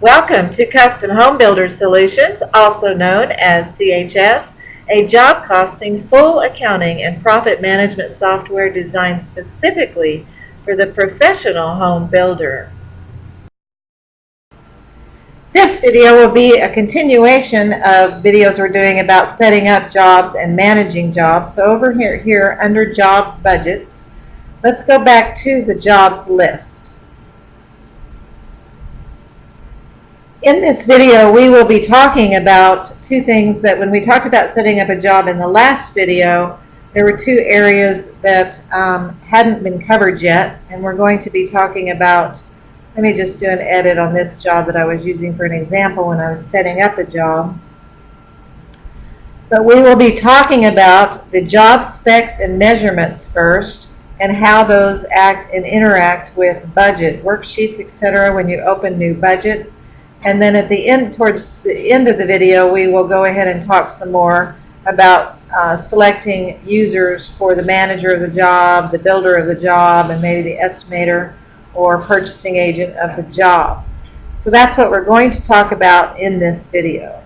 Welcome to Custom Homebuilders Solutions, also known as CHS, a job costing, full accounting, and profit management software designed specifically for the professional home builder. This video will be a continuation of videos we're doing about setting up jobs and managing jobs. So over here under Jobs Budgets, let's go back to the jobs list. In this video, we will be talking about two things that when we talked about setting up a job in the last video, there were two areas that hadn't been covered yet, and we're going to be talking about, let me just do an edit on this job that I was using for an example when I was setting up a job. But we will be talking about the job specs and measurements first, and how those act and interact with budget, worksheets, etc. when you open new budgets. And then at the end, towards the end of the video, we will go ahead and talk some more about selecting users for the manager of the job, the builder of the job, and maybe the estimator or purchasing agent of the job. So that's what we're going to talk about in this video.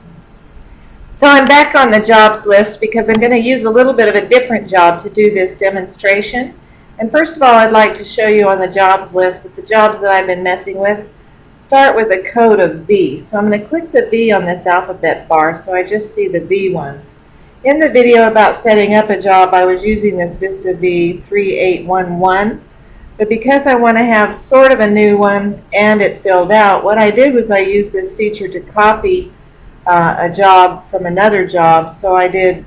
So I'm back on the jobs list because I'm going to use a little bit of a different job to do this demonstration. And first of all, I'd like to show you on the jobs list that the jobs that I've been messing with start with a code of V. So I'm going to click the V on this alphabet bar so I just see the V ones. In the video about setting up a job, I was using this Vista V 3811, but because I want to have sort of a new one and it filled out, what I did was I used this feature to copy a job from another job. So I did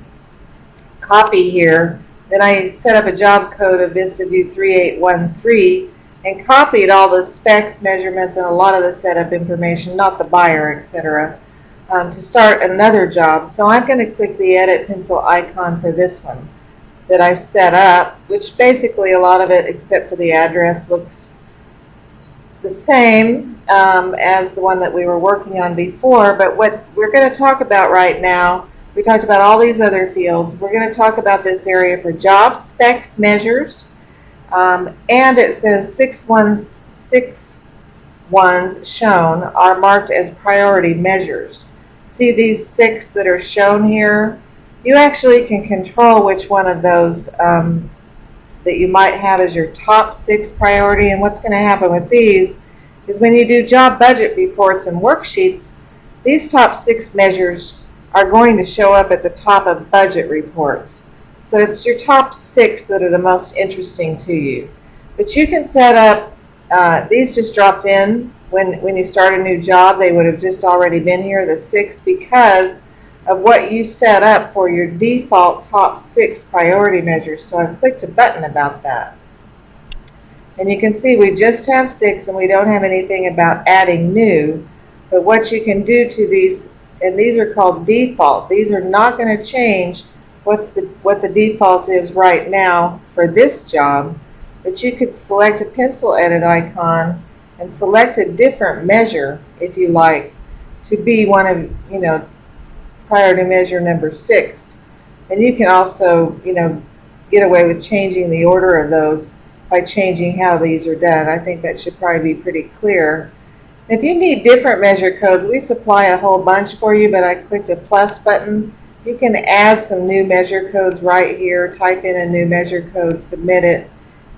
copy here, then I set up a job code of Vista View 3813 and copied all the specs, measurements, and a lot of the setup information, not the buyer, etc., to start another job. So I'm going to click the edit pencil icon for this one that I set up, which basically a lot of it, except for the address, looks the same as the one that we were working on before. But what we're going to talk about right now, we talked about all these other fields. We're going to talk about this area for job specs, measures, and it says six ones shown are marked as priority measures. See these 6 that are shown here? You actually can control which one of those that you might have as your top 6 priority. And what's going to happen with these is when you do job budget reports and worksheets, these top 6 measures are going to show up at the top of budget reports. So it's your top 6 that are the most interesting to you. But you can set up, these just dropped in when you start a new job. They would have just already been here, the 6, because of what you set up for your default top 6 priority measures. So I've clicked a button about that. And you can see we just have 6 and we don't have anything about adding new. But what you can do to these, and these are called default. These are not going to change what the default is right now for this job, but you could select a pencil edit icon and select a different measure if you like to be one of, priority measure number 6. And you can also, get away with changing the order of those by changing how these are done. I think that should probably be pretty clear. If you need different measure codes, we supply a whole bunch for you, but I clicked a plus button. You can add some new measure codes right here, type in a new measure code, submit it,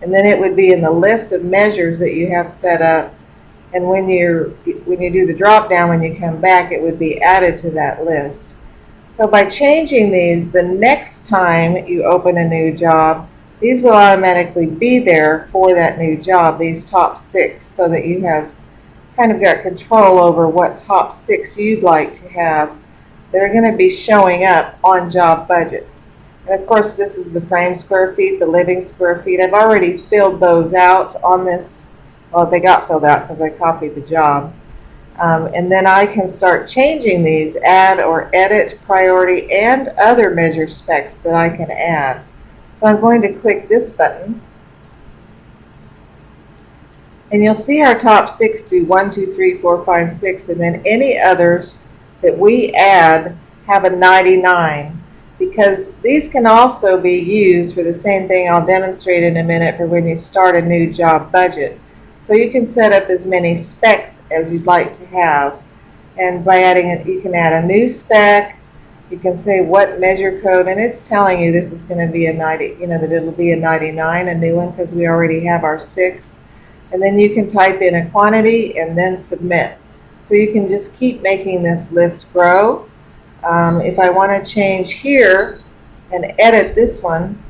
and then it would be in the list of measures that you have set up. And when you do the drop down, when you come back, it would be added to that list. So by changing these, the next time you open a new job, these will automatically be there for that new job, these top 6, so that you have kind of got control over what top 6 you'd like to have. They're going to be showing up on job budgets. And of course, this is the frame square feet, the living square feet. I've already filled those out on this. Well, they got filled out because I copied the job. And then I can start changing these, add or edit priority and other measure specs that I can add. So I'm going to click this button. And you'll see our top 6 do 1, 2, 3, 4, 5, 6, and then any others that we add have a 99, because these can also be used for the same thing I'll demonstrate in a minute for when you start a new job budget. So you can set up as many specs as you'd like to have. And by adding it, you can add a new spec. You can say what measure code, and it's telling you this is going to be a 90, that it'll be a 99, a new one, because we already have our 6. And then you can type in a quantity and then submit. So you can just keep making this list grow. If I want to change here and edit this one,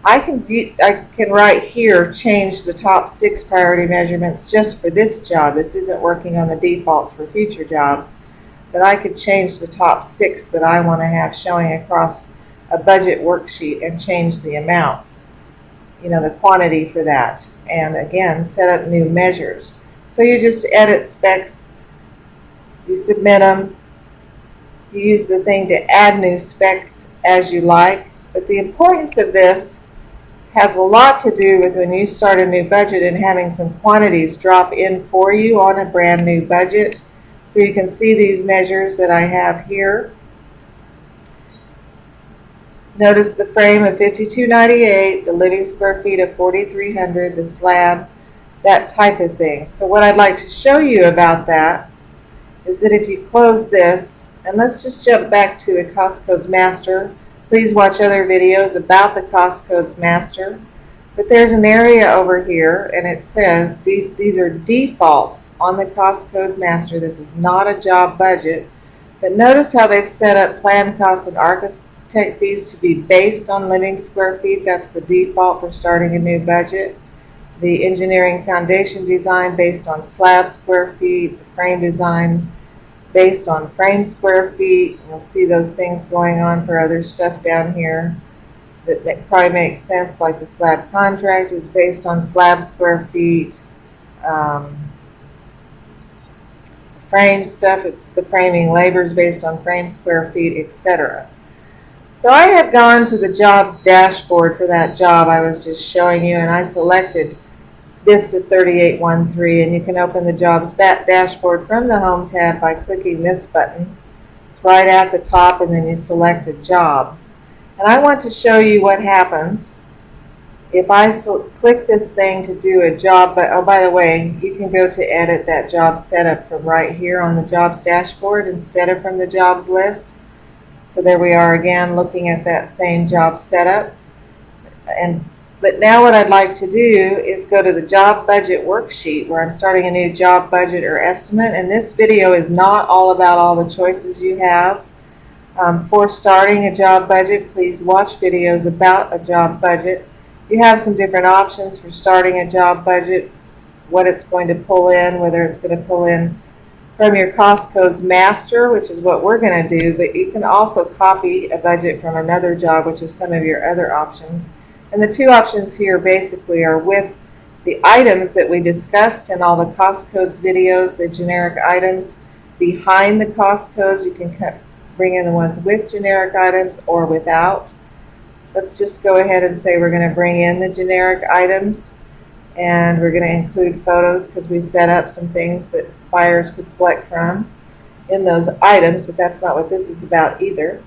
I can right here change the top 6 priority measurements just for this job. This isn't working on the defaults for future jobs, but I could change the top 6 that I want to have showing across a budget worksheet and change the amounts, the quantity for that, and again set up new measures. So you just edit specs, you submit them, you use the thing to add new specs as you like. But the importance of this has a lot to do with when you start a new budget and having some quantities drop in for you on a brand new budget. So you can see these measures that I have here. Notice the frame of 5298, the living square feet of 4,300, the slab, that type of thing. So what I'd like to show you about that is that if you close this, and let's just jump back to the Cost Codes Master. Please watch other videos about the Cost Codes Master. But there's an area over here, and it says these are defaults on the Cost Code Master. This is not a job budget. But notice how they've set up plan costs and architect fees to be based on living square feet. That's the default for starting a new budget. The engineering foundation design based on slab square feet. The frame design based on frame square feet. You'll see those things going on for other stuff down here that probably makes sense, like the slab contract is based on slab square feet. Frame stuff, it's the framing labor is based on frame square feet, etc. So I have gone to the jobs dashboard for that job I was just showing you, and I selected this to 3813, and you can open the jobs dashboard from the Home tab by clicking this button. It's right at the top, and then you select a job. And I want to show you what happens if I click this thing to do a job. But oh, by the way, you can go to edit that job setup from right here on the jobs dashboard instead of from the jobs list. So there we are again looking at that same job setup. But now what I'd like to do is go to the job budget worksheet where I'm starting a new job budget or estimate. And this video is not all about all the choices you have. For starting a job budget, please watch videos about a job budget. You have some different options for starting a job budget, what it's going to pull in, whether it's going to pull in from your Cost Codes Master, which is what we're going to do, but you can also copy a budget from another job, which is some of your other options. And the 2 options here basically are with the items that we discussed in all the Cost Codes videos, the generic items behind the cost codes. You can bring in the ones with generic items or without. Let's just go ahead and say we're going to bring in the generic items, and we're going to include photos because we set up some things that buyers could select from in those items, but that's not what this is about either.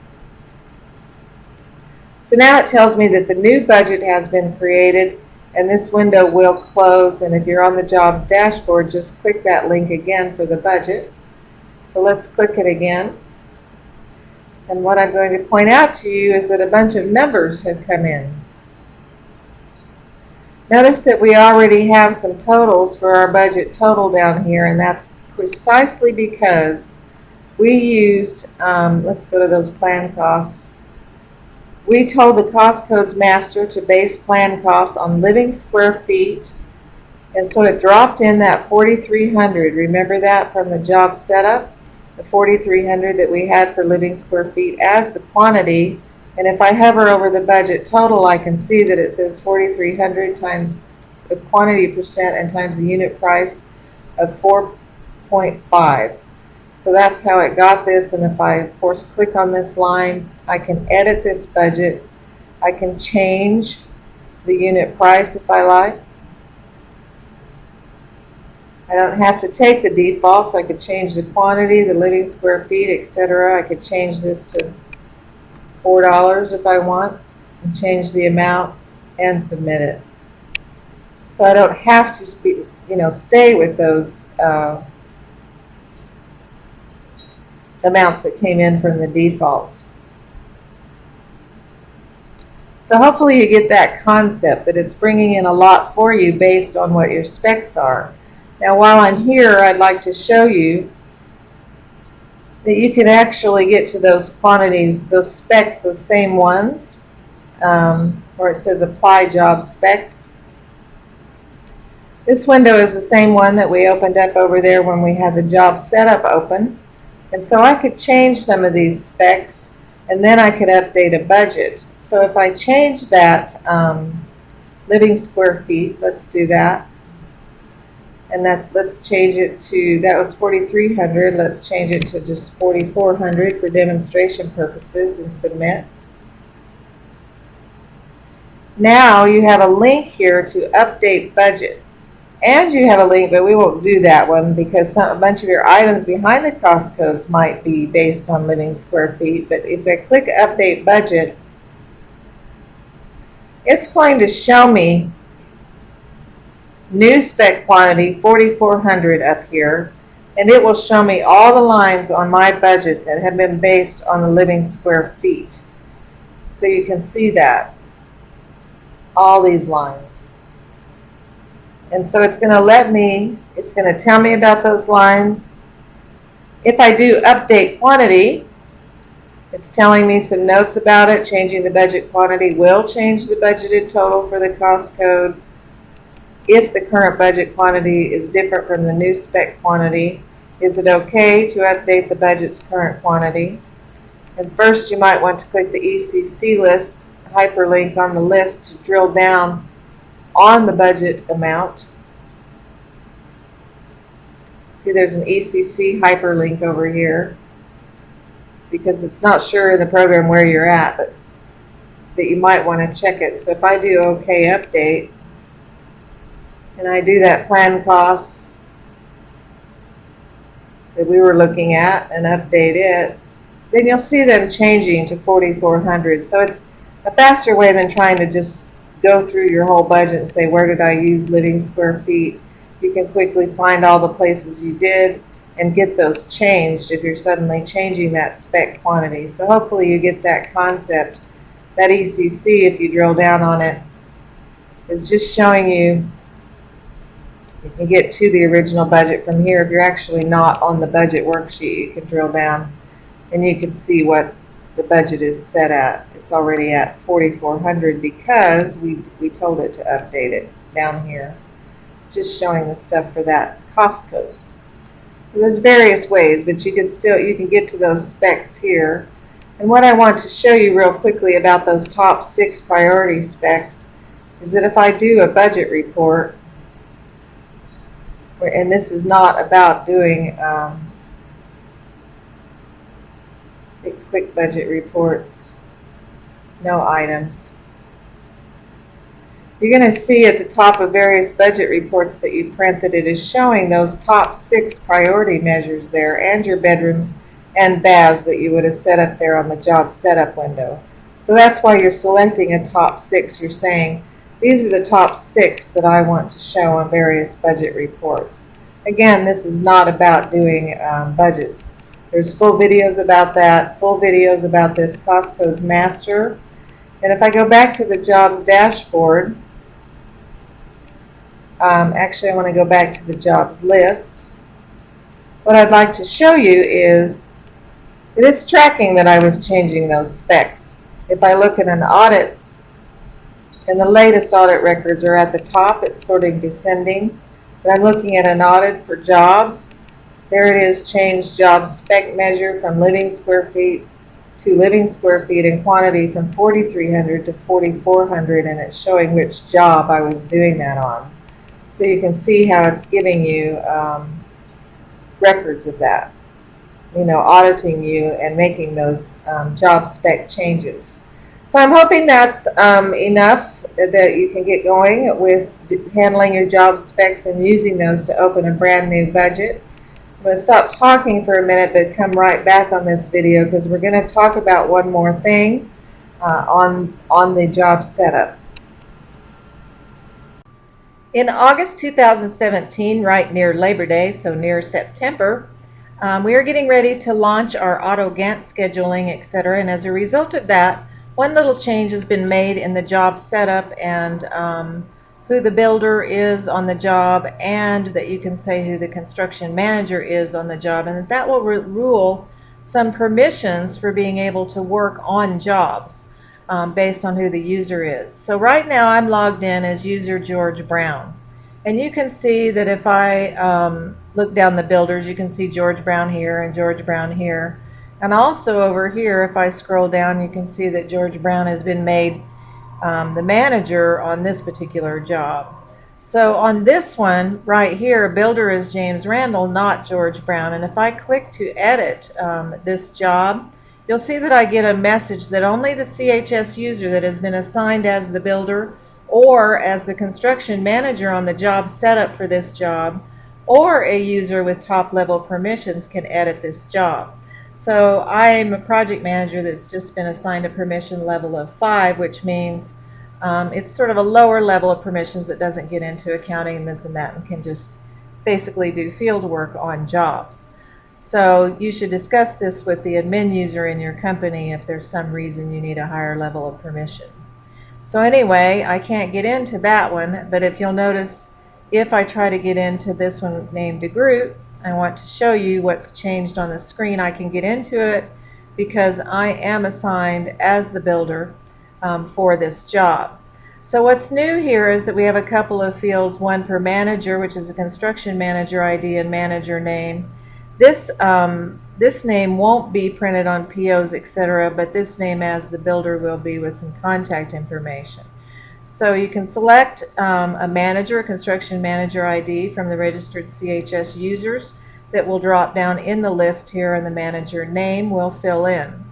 So now it tells me that the new budget has been created, and this window will close. And if you're on the jobs dashboard, just click that link again for the budget. So let's click it again. And what I'm going to point out to you is that a bunch of numbers have come in. Notice that we already have some totals for our budget total down here, and that's precisely because we used, let's go to those plan costs. We told the Cost Codes Master to base plan costs on living square feet, and so it dropped in that 4,300. Remember that from the job setup? The 4,300 that we had for living square feet as the quantity. And if I hover over the budget total, I can see that it says 4,300 times the quantity percent and times the unit price of 4.5. So that's how it got this. And if I, of course, click on this line, I can edit this budget. I can change the unit price if I like. I don't have to take the defaults. I could change the quantity, the living square feet, etc. I could change this to $4 if I want, and change the amount and submit it. so I don't have to stay with those amounts that came in from the defaults. So hopefully you get that concept, that it's bringing in a lot for you based on what your specs are. Now while I'm here, I'd like to show you that you can actually get to those quantities, those specs, those same ones, where it says apply job specs. This window is the same one that we opened up over there when we had the job setup open. And so I could change some of these specs, and then I could update a budget. So if I change that living square feet, let's do that. And let's change it to, that was 4,300. Let's change it to just 4,400 for demonstration purposes and submit. Now you have a link here to update budget. And you have a link, but we won't do that one because a bunch of your items behind the cost codes might be based on living square feet. But if I click update budget, it's going to show me new spec quantity 4,400 up here, and it will show me all the lines on my budget that have been based on the living square feet. So you can see that, all these lines. And so it's going to tell me about those lines. If I do update quantity, it's telling me some notes about it. Changing the budget quantity will change the budgeted total for the cost code. If the current budget quantity is different from the new spec quantity, is it okay to update the budget's current quantity? And first you might want to click the ECC lists hyperlink on the list to drill down on the budget amount. See, there's an ECC hyperlink over here because it's not sure in the program where you're at, but that you might want to check it. So if I do OK update, and I do that plan costs that we were looking at and update it, then you'll see them changing to 4,400. So it's a faster way than trying to just go through your whole budget and say, where did I use living square feet? You can quickly find all the places you did and get those changed if you're suddenly changing that spec quantity. So hopefully you get that concept. That ECC, if you drill down on it, is just showing you can get to the original budget from here. If you're actually not on the budget worksheet, you can drill down and you can see what the budget is set at. It's already at 4,400 because we told it to update it down here. It's just showing the stuff for that cost code. So there's various ways, but you can get to those specs here. And what I want to show you real quickly about those top 6 priority specs is that if I do a budget report, and this is not about doing quick budget reports, no items. You're going to see at the top of various budget reports that you print that it is showing those top 6 priority measures there, and your bedrooms and baths that you would have set up there on the job setup window. So that's why you're selecting a top 6. You're saying, these are the top 6 that I want to show on various budget reports. Again, this is not about doing budgets. There's full videos about that, full videos about this cost codes master. And if I go back to the jobs dashboard, actually I want to go back to the jobs list. What I'd like to show you is that it's tracking that I was changing those specs. If I look at an audit, and the latest audit records are at the top, it's sorting descending. But I'm looking at an audit for jobs. There it is, change job spec measure from living square feet to living square feet and quantity from 4,300 to 4,400, and it's showing which job I was doing that on. So you can see how it's giving you records of that, auditing you and making those job spec changes. So I'm hoping that's enough that you can get going with handling your job specs and using those to open a brand new budget. I'm going to stop talking for a minute but come right back on this video because we're going to talk about one more thing on the job setup. In August 2017, right near Labor Day, so near September, we are getting ready to launch our auto Gantt scheduling, etc. And as a result of that, one little change has been made in the job setup and who the builder is on the job, and that you can say who the construction manager is on the job, and that will rule some permissions for being able to work on jobs based on who the user is. So right now I'm logged in as user George Brown. And you can see that if I look down the builders, you can see George Brown here and George Brown here. And also over here, if I scroll down, you can see that George Brown has been made the manager on this particular job. So on this one right here, builder is James Randall, not George Brown. And if I click to edit this job, you'll see that I get a message that only the CHS user that has been assigned as the builder or as the construction manager on the job setup for this job, or a user with top level permissions, can edit this job. So I'm a project manager that's just been assigned a permission level of 5, which means it's sort of a lower level of permissions that doesn't get into accounting and this and that, and can just basically do field work on jobs. So you should discuss this with the admin user in your company if there's some reason you need a higher level of permission. So anyway, I can't get into that one, but if you'll notice, if I try to get into this one named group, I want to show you what's changed on the screen. I can get into it because I am assigned as the builder for this job. So what's new here is that we have a couple of fields, one for manager, which is a construction manager ID and manager name. This name won't be printed on POs, etc., but this name as the builder will be with some contact information. So you can select a manager, a construction manager ID from the registered CHS users that will drop down in the list here, and the manager name will fill in.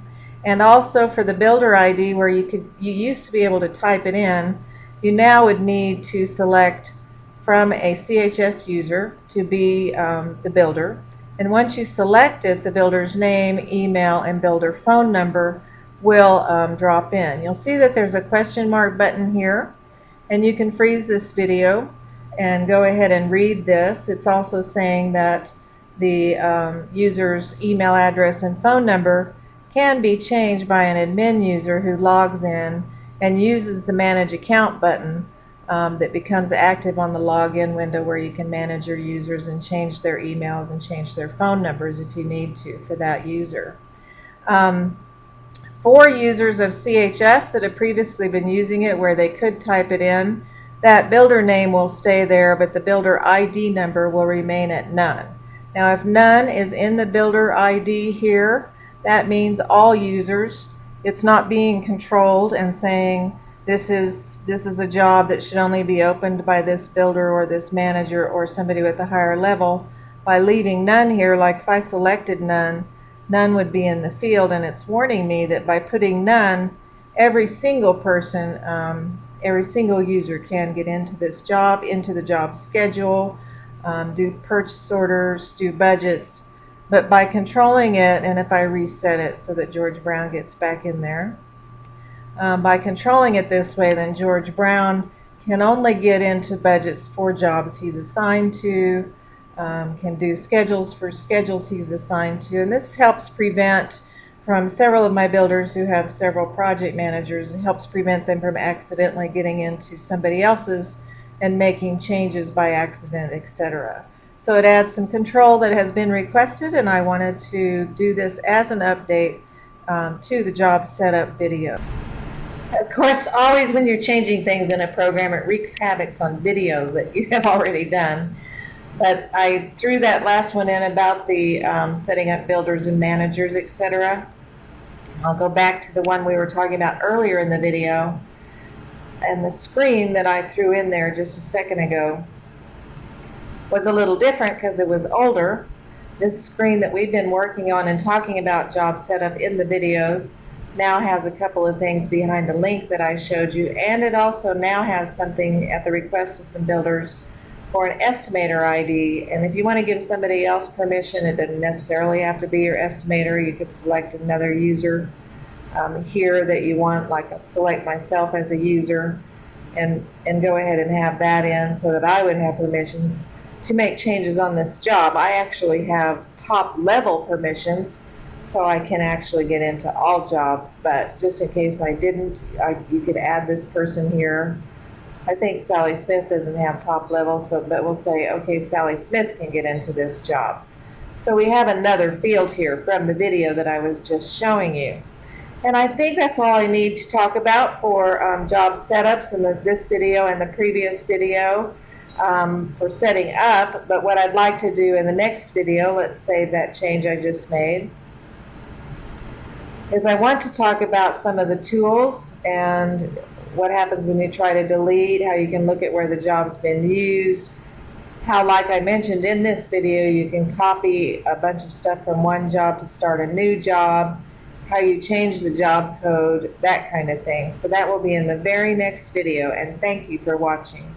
And also for the builder ID, where you used to be able to type it in, you now would need to select from a CHS user to be the builder. And once you select it, the builder's name, email, and builder phone number will drop in. You'll see that there's a question mark button here, and you can freeze this video and go ahead and read this. It's also saying that the user's email address and phone number can be changed by an admin user who logs in and uses the Manage Account button that becomes active on the login window, where you can manage your users and change their emails and change their phone numbers if you need to for that user. For users of CHS that have previously been using it where they could type it in, that builder name will stay there, but the builder ID number will remain at none. Now if none is in the builder ID here, that means all users. It's not being controlled and saying this is a job that should only be opened by this builder or this manager or somebody with a higher level. By leaving none here, like if I selected none, none would be in the field, and it's warning me that by putting none, every single person, every single user can get into this job, into the job schedule, do purchase orders, do budgets. But by controlling it, and if I reset it so that George Brown gets back in there, by controlling it this way, then George Brown can only get into budgets for jobs he's assigned to, can do schedules for schedules he's assigned to, and this helps prevent, from several of my builders who have several project managers, it helps prevent them from accidentally getting into somebody else's and making changes by accident, etc. So it adds some control that has been requested, and I wanted to do this as an update to the job setup video. Of course, always when you're changing things in a program, it wreaks havoc on video that you have already done. But I threw that last one in about the setting up builders and managers, etc. I'll go back to the one we were talking about earlier in the video. And the screen that I threw in there just a second ago was a little different because it was older. This screen that we've been working on and talking about job setup in the videos now has a couple of things behind a link that I showed you, and it also now has something at the request of some builders for an estimator ID. And if you want to give somebody else permission, it doesn't necessarily have to be your estimator. You could select another user here that you want, like select myself as a user, and go ahead and have that in so that I would have permissions to make changes on this job. I actually have top level permissions, so I can actually get into all jobs, but just in case I didn't, you could add this person here. I think Sally Smith doesn't have top level, but we'll say, okay, Sally Smith can get into this job. So we have another field here from the video that I was just showing you. And I think that's all I need to talk about for job setups in this video and the previous video for setting up. But what I'd like to do in the next video, let's save that change I just made, is I want to talk about some of the tools and what happens when you try to delete, how you can look at where the job's been used, how, like I mentioned in this video, you can copy a bunch of stuff from one job to start a new job, how you change the job code, that kind of thing. So that will be in the very next video, and thank you for watching.